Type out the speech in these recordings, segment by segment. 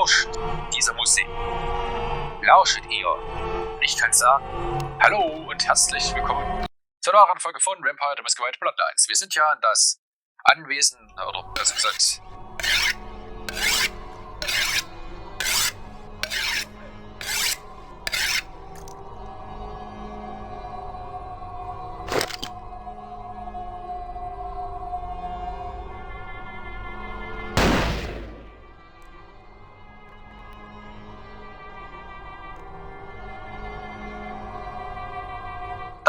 lauscht dieser Musik. Lauschet ihr. Ich kann sagen, hallo und herzlich willkommen zu einer neuen Folge von Vampir, der Masquerade Bloodlines. Wir sind ja in das Anwesen, oder besser gesagt,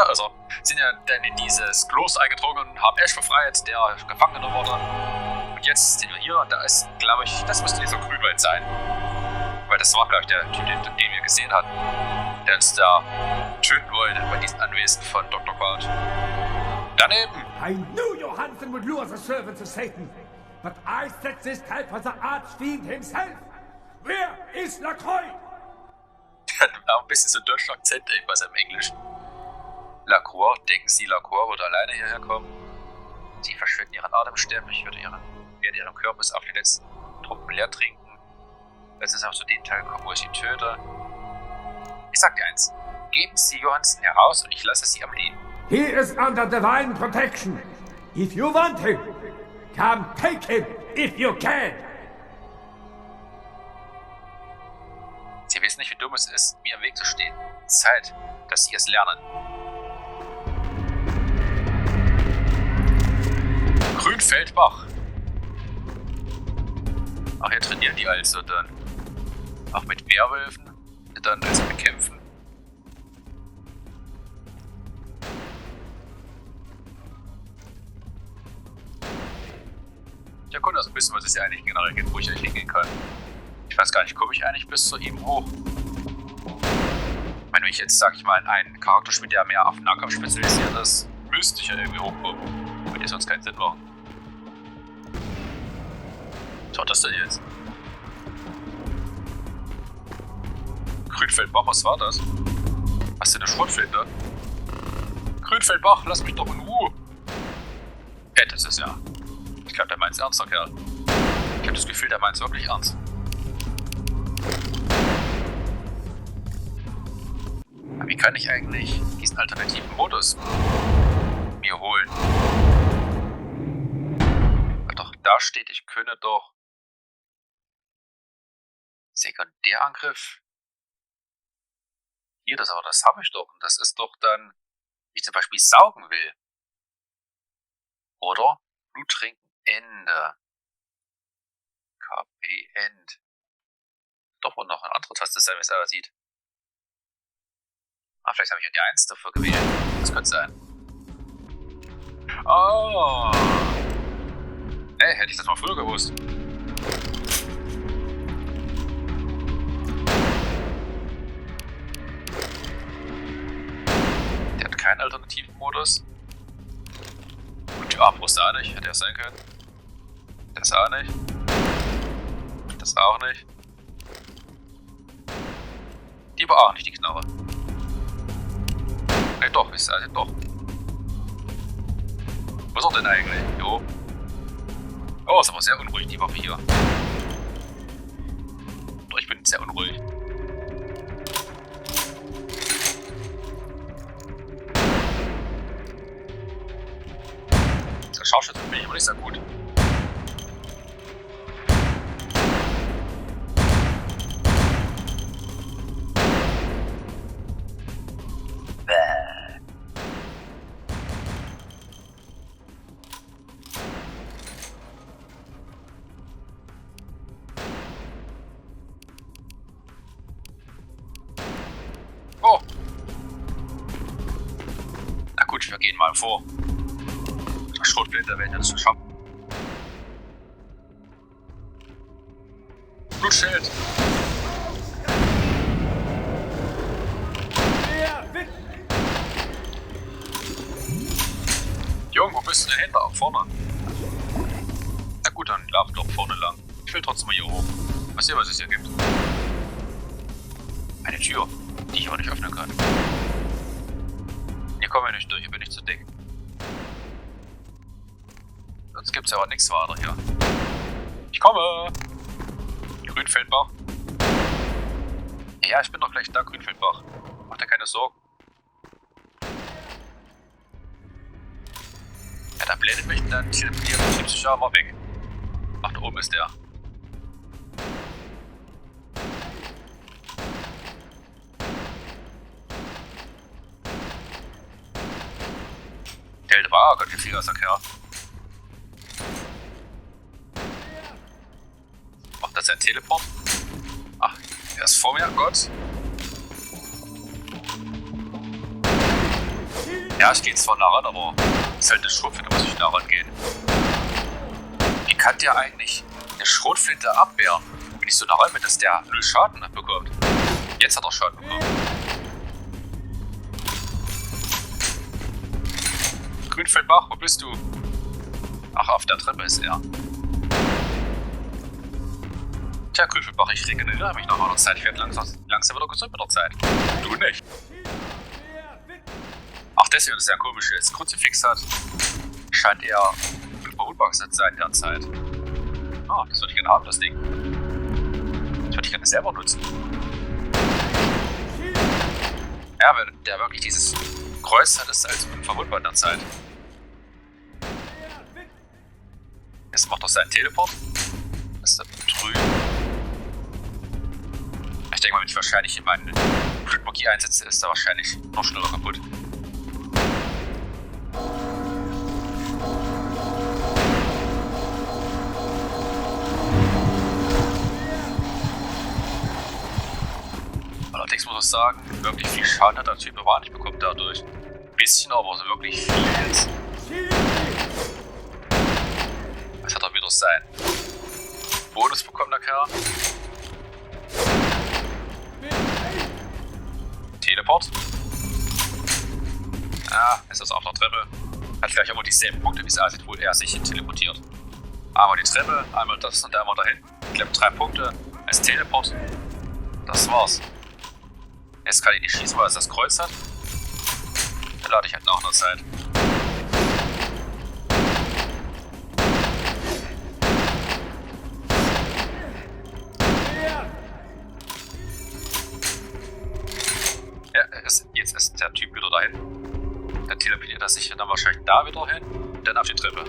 also sind ja dann in dieses Kloß eingedrungen und haben Ash befreit, der Gefangene wurde. Und jetzt sind wir hier und da ist, glaube ich, das müsste dieser Grünwald sein. Weil das war, glaube ich, der Typ, den wir gesehen hatten, der uns da töten wollte bei diesem Anwesen von Dr. Quart. Daneben! I knew Johansen would lure the servants of Satan, but I set this type for the archfiend himself. Where is Lacroix? Der hat auch ein bisschen so einen deutschen Akzent, irgendwas im Englischen. Lacroix, denken Sie, Lacroix würde alleine hierher kommen? Sie verschwenden ihren Atem sterblich, werde ihren Körper bis auf die letzten Tropfen leer trinken. Als es auch zu dem Teil kommt, wo ich sie töte. Ich sag dir eins, geben Sie Johansen heraus und ich lasse Sie am Leben. He is under divine protection. If you want him, come take him if you can. Sie wissen nicht, wie dumm es ist, mir im Weg zu stehen. Zeit, dass Sie es lernen. Grünfeld Bach. Ach, hier trainieren die also dann. Auch mit Werwölfen, die dann also bekämpfen. Ich erkunde also ein bisschen, was es ja eigentlich generell gibt, wo ich eigentlich hingehen kann. Ich weiß gar nicht, komme ich eigentlich bis zu ihm hoch? Wenn ich jetzt, sag ich mal, einen Charakter spiele, der mehr auf Nahkampf spezialisiert ist, müsste ich ja irgendwie hochkommen. Würde sonst keinen Sinn machen. Was war das denn jetzt? Grünfeld Bach, was war das? Hast du eine Schrotflinte? Grünfeld Bach, lass mich doch in Ruhe! Das ist ja. Ich glaube, der meint's ernster Kerl. Ich habe das Gefühl, der meint's wirklich ernst. Aber wie kann ich eigentlich diesen alternativen Modus mir holen? Weil doch da steht, ich könne doch Sekundärangriff. Hier, das habe ich doch. Und das ist doch dann, wenn ich zum Beispiel saugen will. Oder Blut trinken, Ende. KP, End. Doch, und noch eine andere Taste sein, wie es aussieht. Ah, vielleicht habe ich ja die 1 dafür gewählt. Das könnte sein. Oh. Hey, hätte ich das mal früher gewusst. Der hat keinen alternativen Modus. Und die Armbrust auch nicht. Hätte er sein können. Das auch nicht. Das auch nicht. Die war auch nicht, die Knarre. Ne, doch, ist also doch. Was ist denn eigentlich? Jo. Oh, ist aber sehr unruhig, die Waffe hier. Doch, ich bin sehr unruhig. Der Scharfschütze bin ich aber nicht sehr gut. Oh! Na gut, wir gehen mal vor. Schrotflinte werden das schon schaffen. Blutschild! Junge, wo bist du denn hinter? Auch vorne. Na gut, dann lauf doch vorne lang. Ich will trotzdem mal hier hoch. Mal sehen, was es hier gibt. Eine Tür, die ich aber nicht öffnen kann. Hier kommen wir nicht durch, hier bin ich zu dick. Sonst gibt's ja aber nichts weiter hier. Ich komme! Grünfeld Bach. Ja, ich bin doch gleich da, Grünfeld Bach. Mach dir keine Sorgen. Ja, dann blendet mich und dann teleportiert und schiebt sich ja mal weg. Ach, da oben ist der. Der war Gott, wie viel ist der Kerl. Macht das ein Teleport? Ach, er ist vor mir, Gott. Ja, ich gehe zwar nah ran, aber es ist halt eine Schrotflinte, muss ich nah rangehen. Wie kann der eigentlich eine Schrotflinte abwehren, wenn ich so nah ran bin, dass der 0 Schaden bekommt? Jetzt hat er Schaden bekommen. Grünfeld Bach, wo bist du? Ach, auf der Treppe ist er. Tja, Grünfeld Bach, ich regeneriere mich nach einer Zeit. Ich werde langsam wieder gesund mit der Zeit. Du nicht. Ach, deswegen ist er ein komisches Kruzifix hat. Scheint er unverwundbar zu sein derzeit. Ah, das würde ich gerne haben, das Ding. Das würde ich gerne selber nutzen. Ja, wenn der wirklich dieses Kreuz hat, ist als unverwundbar in der Zeit. Jetzt macht er seinen Teleport. Das ist da drüben. Ich denke mal, wenn ich wahrscheinlich in meinen Blutmagie einsetze, ist er wahrscheinlich noch schneller kaputt. Allerdings muss ich sagen, wirklich viel Schaden hat der Typ aber nicht bekommen dadurch. Ein bisschen, aber so wirklich viel jetzt. Was hat er wieder sein? Bonus bekommen der Kerl. Teleport. Ah, ist das auf der Treppe. Hat gleich immer dieselben Punkte, wie es aussieht, wo er sich hin teleportiert. Einmal die Treppe, einmal das und einmal dahin. Klemmt 3 Punkte als Teleport. Das war's. Jetzt kann ich nicht schießen, weil es das Kreuz hat. Dann lade ich halt nach einer Zeit. Ja, jetzt ist der Typ wieder dahin. Dann teleportiert er sich dann wahrscheinlich da wieder hin und dann auf die Treppe.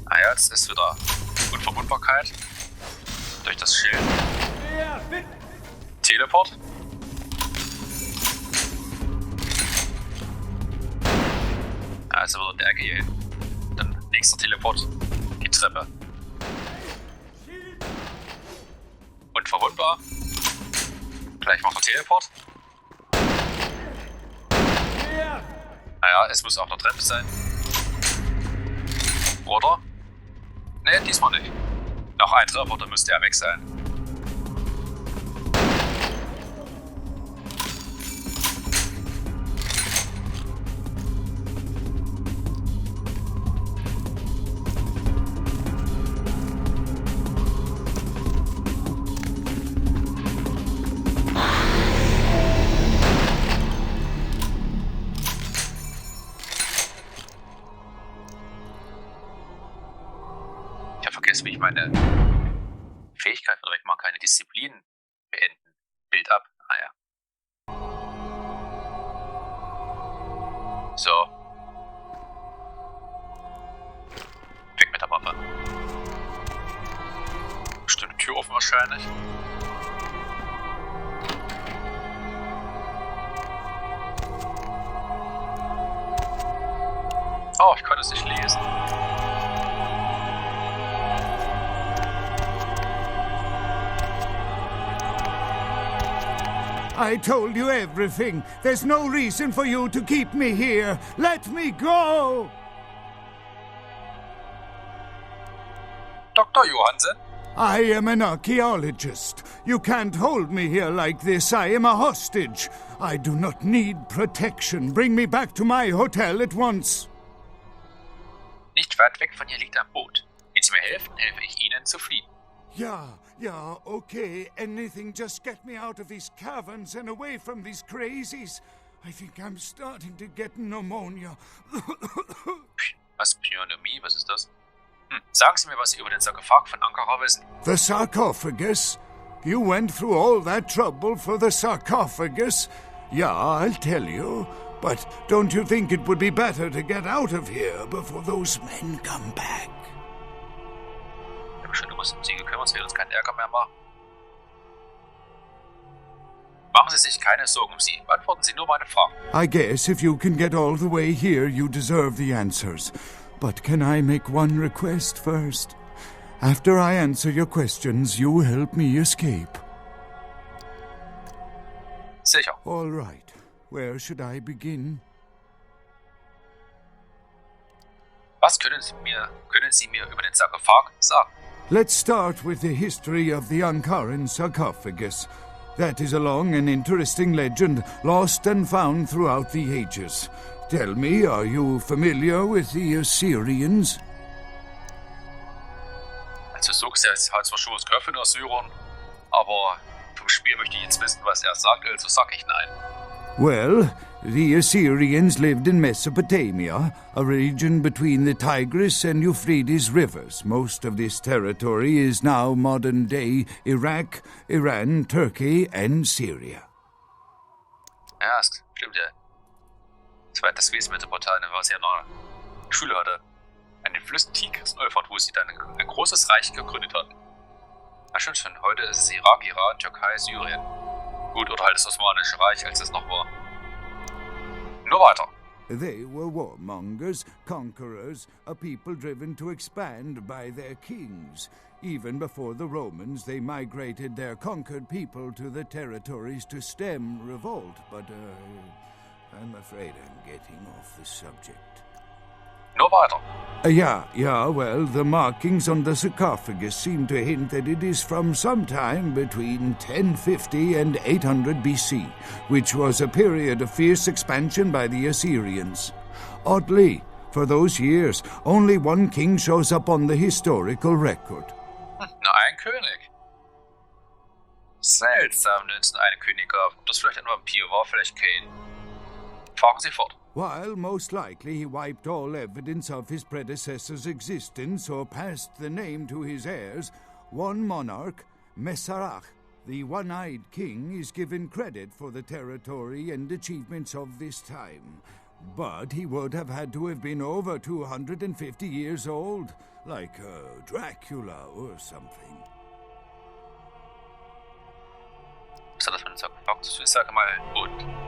Ah ja, jetzt ist wieder Unverwundbarkeit. Durch das Schild. Teleport. Also wieder der Ecke hier hin. Dann nächster Teleport. Die Treppe. Unverwundbar. Gleich macht er Teleport. Naja, es muss auf der Treppe sein. Oder? Ne, diesmal nicht. Noch ein Treffer, dann müsste er weg sein. Wie ich meine Fähigkeit oder ich mag keine Disziplin beenden. Bild ab. Ah ja. So. Weg mit der Waffe. Bestimmt Tür offen wahrscheinlich. Oh, ich konnte es nicht lesen. I told you everything. There's no reason for you to keep me here. Let me go! Dr. Johansen? I am an archaeologist. You can't hold me here like this. I am a hostage. I do not need protection. Bring me back to my hotel at once. Nicht weit weg von hier liegt ein Boot. Wenn Sie mir helfen, helfe ich Ihnen zu fliehen. Yeah, okay. Anything, just get me out of these caverns and away from these crazies. I think I'm starting to get pneumonia. Was? Pneumonie? Was ist das? Sagen Sie mir, was Sie über den Sarkophag von Ankara wissen. The sarcophagus? You went through all that trouble for the sarcophagus? Yeah, I'll tell you. But don't you think it would be better to get out of here before those men come back? Wir haben schon um Sie gekümmert, Sie wird uns keinen Ärger mehr machen. Machen Sie sich keine Sorgen um Sie. Beantworten Sie nur meine Fragen. I guess if you can get all the way here, you deserve the answers. But can I make one request first? After I answer your questions, you help me escape. Sicher. All right. Where should I begin? Was können Sie mir über den Sarkophag sagen? Let's start with the history of the Ankaran sarcophagus. That is a long and interesting legend, lost and found throughout the ages. Tell me, are you familiar with the Assyrians? Also so gesehen hat zwar schon was gehört von den Assyrern, aber vom Spiel möchte ich jetzt wissen, was er sagt, also sag ich nein. Well, the Assyrians lived in Mesopotamia, a region between the Tigris and Euphrates rivers. Most of this territory is now modern-day Iraq, Iran, Turkey, and Syria. Ja, das stimmt ja. Das gewesen mit der Portalen, was sie ja noch Schule hatte. An den Flüssen Tigris und Euphrat, wo sie dann ein großes Reich gegründet hat. Ja, stimmt schon. Heute ist es Irak, Iran, Türkei, Syrien. Gut, oder halt das Osmanische Reich, als es noch war. Nur weiter. They were warmongers, conquerors, a people driven to expand by their kings. Even before the Romans, they migrated their conquered people to the territories to stem revolt. But, I'm afraid I'm getting off the subject. Nur weiter. Well, the markings on the sarcophagus seem to hint that it is from sometime between 1050 and 800 BC, which was a period of fierce expansion by the Assyrians. Oddly, for those years, only one king shows up on the historical record. Nur ein König. Seltsam, wenn es nur einen König gab. Ob das vielleicht ein Vampir war, vielleicht Kane. Fahren Sie fort. While most likely he wiped all evidence of his predecessor's existence or passed the name to his heirs, one monarch, Mesarach, the one-eyed king, is given credit for the territory and achievements of this time. But he would have had to have been over 250 years old, like Dracula or something.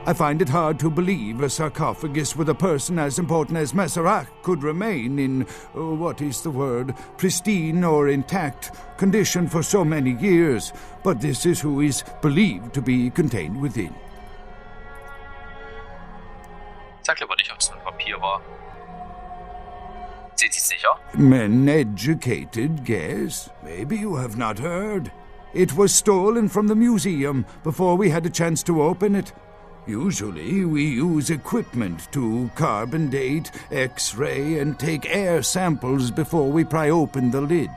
I find it hard to believe a sarcophagus with a person as important as Masquerade could remain in, pristine or intact condition for so many years, but this is who is believed to be contained within. Sag aber nicht, ob es ein Vampir war. Sind Sie sicher? An educated guess. Maybe you have not heard. It was stolen from the museum before we had a chance to open it. Usually we use equipment to carbon date, X-ray, and take air samples before we pry open the lid.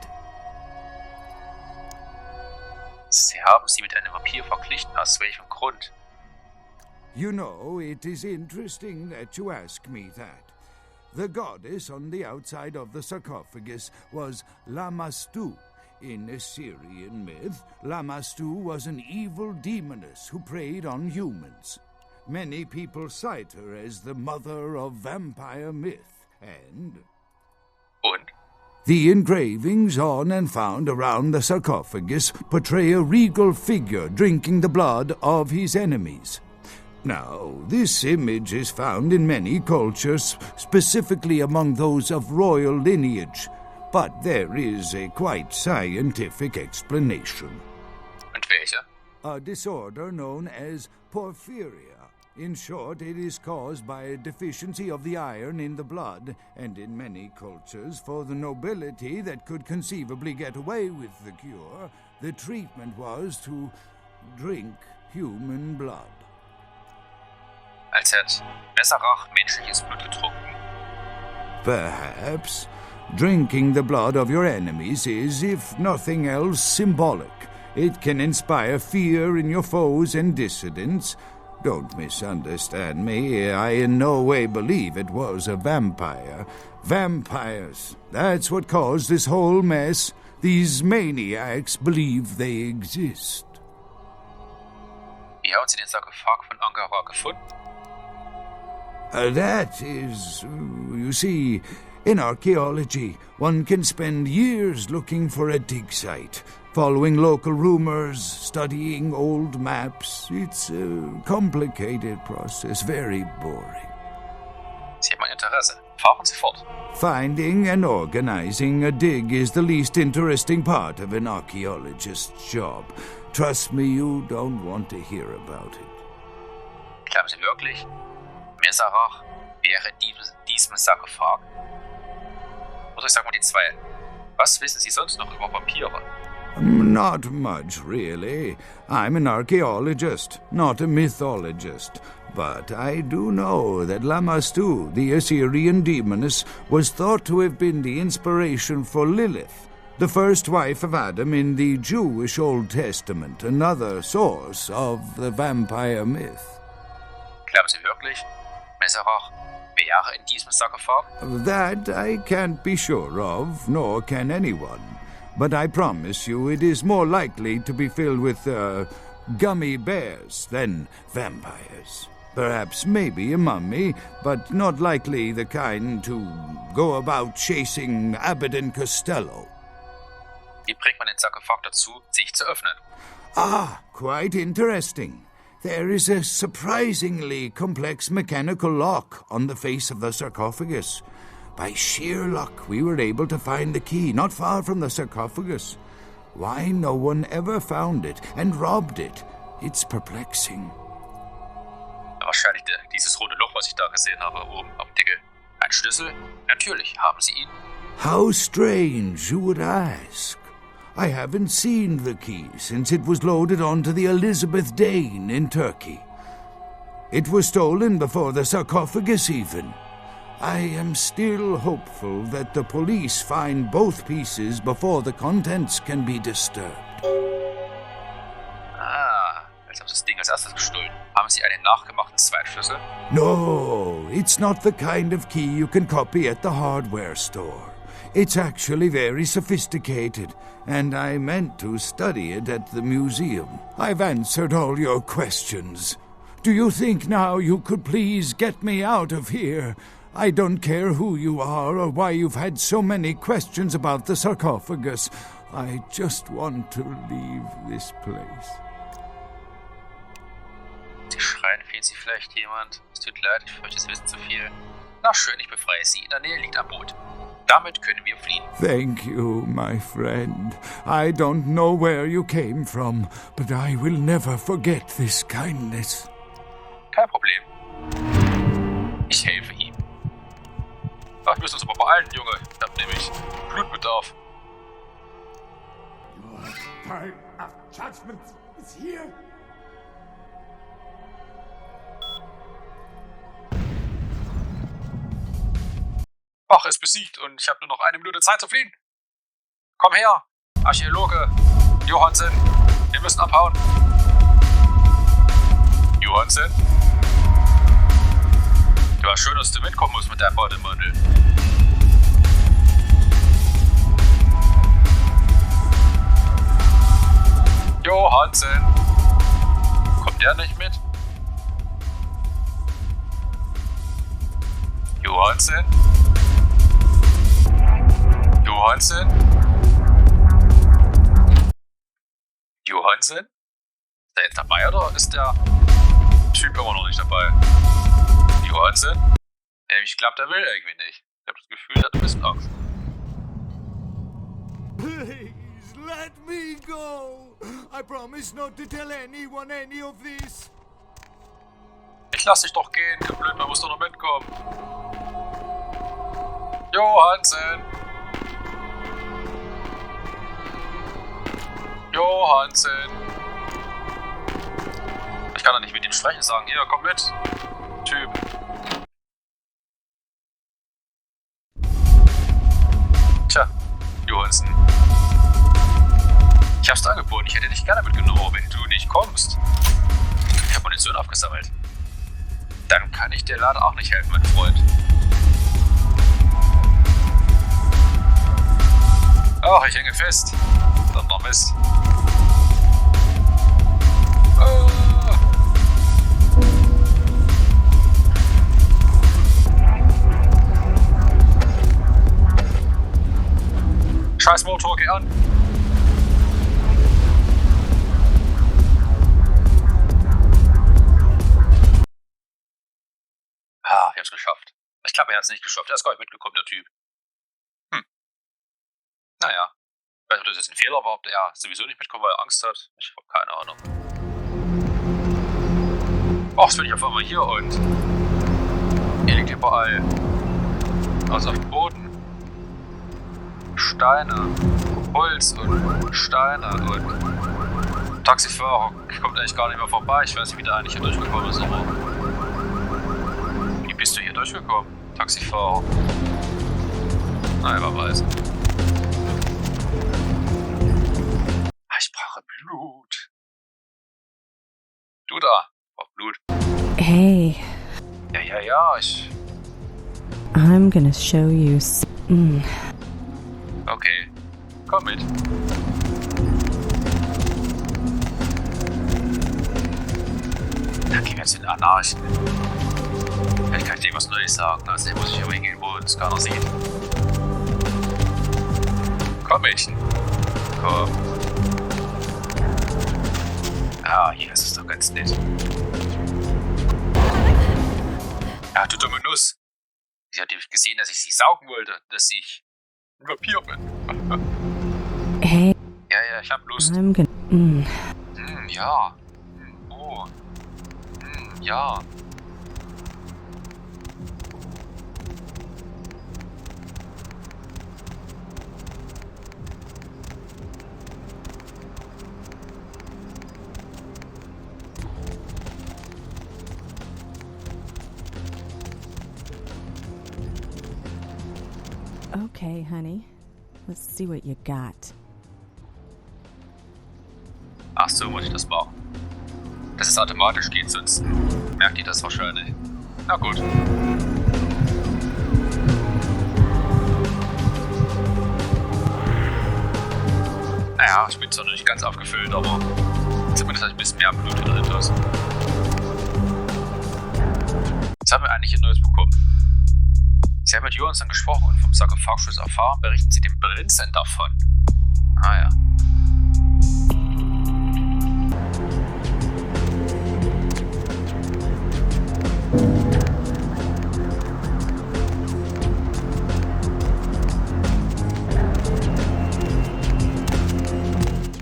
Sie haben sie mit einem Vampir verglichen. Aus welchem Grund? You know, it is interesting that you ask me that. The goddess on the outside of the sarcophagus was Lamastu. In Assyrian myth, Lamastu was an evil demoness who preyed on humans. Many people cite her as the mother of vampire myth, and the engravings on and found around the sarcophagus portray a regal figure drinking the blood of his enemies. Now, this image is found in many cultures, specifically among those of royal lineage. But there is a quite scientific explanation. Und welche? A disorder known as porphyria. In short, it is caused by a deficiency of the iron in the blood, and in many cultures, for the nobility that could conceivably get away with the cure, the treatment was to drink human blood. Als hätte Messerach menschliches Blut getrunken. Perhaps. Drinking the blood of your enemies is, if nothing else, symbolic. It can inspire fear in your foes and dissidents, Don't misunderstand me. I in no way believe it was a vampire. Vampires. That's what caused this whole mess. These maniacs believe they exist. Wie haben Sie den Sarkophag von Ankara gefunden? That is, you see, in archaeology, one can spend years looking for a dig site, following local rumors, studying old maps. It's a complicated process, very boring. Sie haben ein Interesse. Fahren Sie fort. Finding and organizing a dig is the least interesting part of an archaeologist's job. Trust me, you don't want to hear about it. Glauben Sie wirklich, Messerach wäre in diesem Sarkophag? Oder ich sag mal die zwei. Was wissen Sie sonst noch über Vampire? Not much, really. I'm an archaeologist, not a mythologist. But I do know that Lamastu, the Assyrian demoness, was thought to have been the inspiration for Lilith, the first wife of Adam in the Jewish Old Testament, another source of the vampire myth. Glauben Sie wirklich, Messerach wäre in diesem Sarkophag? That I can't be sure of, nor can anyone. But I promise you it is more likely to be filled with, gummy bears than vampires. Perhaps maybe a mummy, but not likely the kind to go about chasing Abbott and Costello. Wie bringt man den Sarkophag dazu, sich zu öffnen? Ah, quite interesting. There is a surprisingly complex mechanical lock on the face of the sarcophagus. By sheer luck, we were able to find the key not far from the sarcophagus. Why no one ever found it and robbed it? It's perplexing. Wahrscheinlich dieses rote Loch, was ich da gesehen habe, oben am Deckel. Ein Schlüssel? Natürlich, haben Sie ihn. How strange you would ask. I haven't seen the key since it was loaded onto the Elizabeth Dane in Turkey. It was stolen before the sarcophagus even. I am still hopeful that the police find both pieces before the contents can be disturbed. Als haben Sie das Ding als erstes gestohlen. Haben Sie einen nachgemachten Zweitschlüssel? No, it's not the kind of key you can copy at the hardware store. It's actually very sophisticated, and I meant to study it at the museum. I've answered all your questions. Do you think now you could please get me out of here? I don't care who you are or why you've had so many questions about the sarcophagus. I just want to leave this place. Sie schreien, fehlt Sie vielleicht jemand? Es tut leid, ich fürchte, es wissen zu viel. Na schön, ich befreie Sie. In der Nähe liegt ein Boot. Damit können wir fliehen. Thank you, my friend. I don't know where you came from, but I will never forget this kindness. Kein Problem. Ich helfe ihm. Ach, wir müssen uns aber beeilen, Junge. Ich hab nämlich Blutbedarf. Your time of judgment is here. Bach ist besiegt und ich habe nur noch 1 Minute Zeit zu fliehen. Komm her, Archäologe. Johansen, wir müssen abhauen. Johansen? Du war schön, dass du mitkommen musst mit deinem Bademantel. Johansen. Kommt der nicht mit? Johansen? Johansen? Johansen? Ist der jetzt dabei oder ist der Typ immer noch nicht dabei? Johansen? Ich glaube, der will irgendwie nicht. Ich habe das Gefühl, der hat ein bisschen Angst. Please, let me go. I promise not to tell anyone any of this. Ich lass dich doch gehen, du Blödmann, musst doch noch mitkommen. Johansen! Johansen! Ich kann doch nicht mit ihm sprechen, sagen, hier, komm mit, Typ. Tja, Johansen. Ich hab's dir angeboten, ich hätte dich gerne mitgenommen, wenn du nicht kommst. Ich hab Munition aufgesammelt. Dann kann ich dir leider auch nicht helfen, mein Freund. Ach, ich hänge fest. Dann noch Mist. Scheiß Motor, geh an! Ah, ich hab's geschafft. Ich glaube, er hat's nicht geschafft. Er ist gar nicht mitgekommen, der Typ. Naja. Ich weiß nicht, ob das jetzt ein Fehler war, ob der sowieso nicht mitkommt, weil er Angst hat. Ich habe keine Ahnung. Ach, jetzt bin ich auf einmal hier und hier liegt überall. Also auf dem Boden. Steine, Holz und Steine und Taxifahrer kommt eigentlich gar nicht mehr vorbei. Ich weiß nicht, wie der eigentlich hier durchgekommen ist, aber wie bist du hier durchgekommen, Taxifahrer? Nein, wer weiß. Ich brauche Blut. Du da, brauch Blut. Hey. Ja, ich... I'm gonna show you Okay, komm mit. Da gehen wir jetzt in den Anarchen. Vielleicht kann ich dir was Neues sagen. Also hier muss ich aber hingehen, wo uns keiner sieht. Komm, Mädchen. Komm. Ah, hier ist es doch ganz nett. Ja, du dumme Nuss. Sie hat nämlich gesehen, dass ich sie saugen wollte, dass ich ein Vampir bin. Hey. Ja, ich hab Lust. I'm gonna Ja. Oh. Ja. Okay, honey. Let's see what you got. Ach so, muss ich das machen. Dass es automatisch geht, sonst merkt ihr das wahrscheinlich. Na gut. Naja, ich bin zwar noch nicht ganz aufgefüllt, aber zumindest habe ich ein bisschen mehr Blut wieder drin. Was haben wir eigentlich hier Neues bekommen? Sie haben mit Johansson gesprochen und vom Sarkophagschuss erfahren, berichten Sie dem Prinzen davon. Ah ja.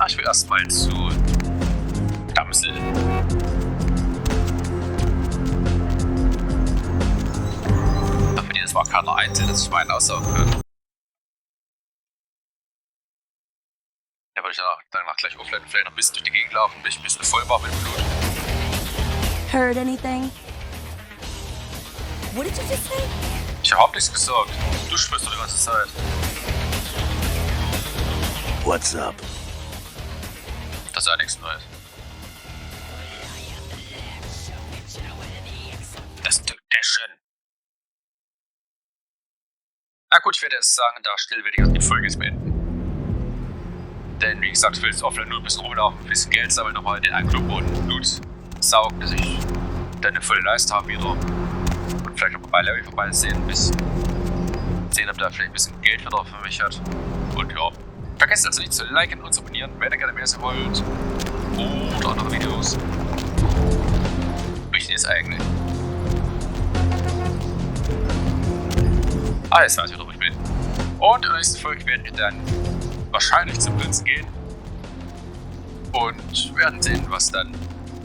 Ich will erstmal zu Damsel. Für den es war keiner einzeln, dass ich meinen aussagen könnte. Ja, würde ich danach gleich aufladen, vielleicht noch ein bisschen durch die Gegend laufen, bis ich ein bisschen voll war mit Blut. Heard anything? What did you just say? Ich hab nichts gesagt. Du sprichst doch die ganze Zeit. What's up? Das ist ja nichts Neues. Das Däschen. Na gut, ich werde jetzt sagen, da still werde ich auch die Folge jetzt beenden. Denn wie gesagt, ich will jetzt offline nur ein bisschen rumlaufen, ein bisschen Geld sammeln, nochmal den einen Club und Blut saugen, dass ich dann eine volle Leiste habe wieder. Und vielleicht noch bei Larry vorbeisehen, ein bisschen sehen, ob der vielleicht ein bisschen Geld wieder für mich hat. Und ja. Vergesst also nicht zu liken und zu abonnieren, wenn ihr gerne mehr sehen wollt. Oder andere Videos. Wichtig ist eigentlich. Jetzt weiß ich wieder, wo ich bin. Und in der nächsten Folge werden wir dann wahrscheinlich zum Prinzen gehen. Und werden sehen, was dann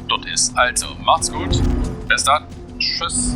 dort ist. Also, macht's gut. Bis dann. Tschüss.